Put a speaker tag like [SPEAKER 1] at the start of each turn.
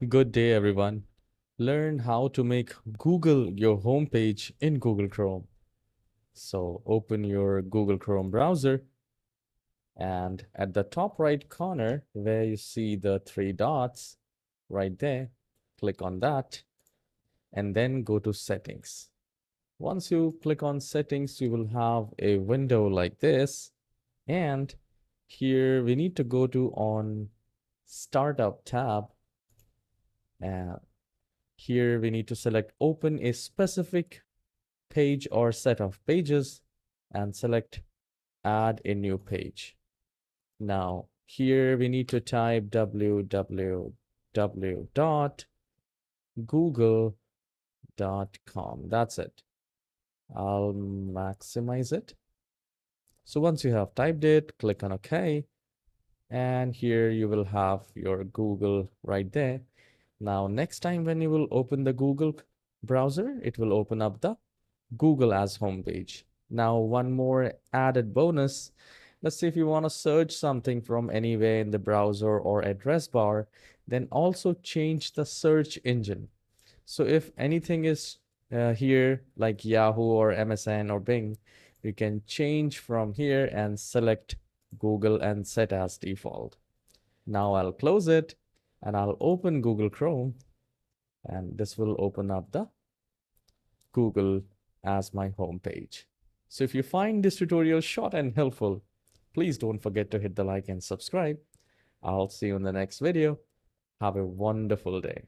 [SPEAKER 1] Good day, everyone. Learn how to make Google your homepage in Google Chrome. So open your Google Chrome browser, and at the top right corner where you see the three dots right there, click on that and then go to settings. Once you click on settings, you will have a window like this. And here we need to go to on Startup tab. And here we need to select open a specific page or set of pages and select add a new page. Now here we need to type www.google.com. That's it. I'll maximize it. So once you have typed it, click on OK. And here you will have your Google right there. Now, next time when you will open the Google browser, it will open up the Google as homepage. Now, one more added bonus. Let's say if you want to search something from anywhere in the browser or address bar, then also change the search engine. So if anything is here like Yahoo or MSN or Bing, you can change from here and select Google and set as default. Now I'll close it and I'll open Google Chrome, and this will open up the Google as my home page. So if you find this tutorial short and helpful, please don't forget to hit the like and subscribe. I'll see you in the next video. Have a wonderful day.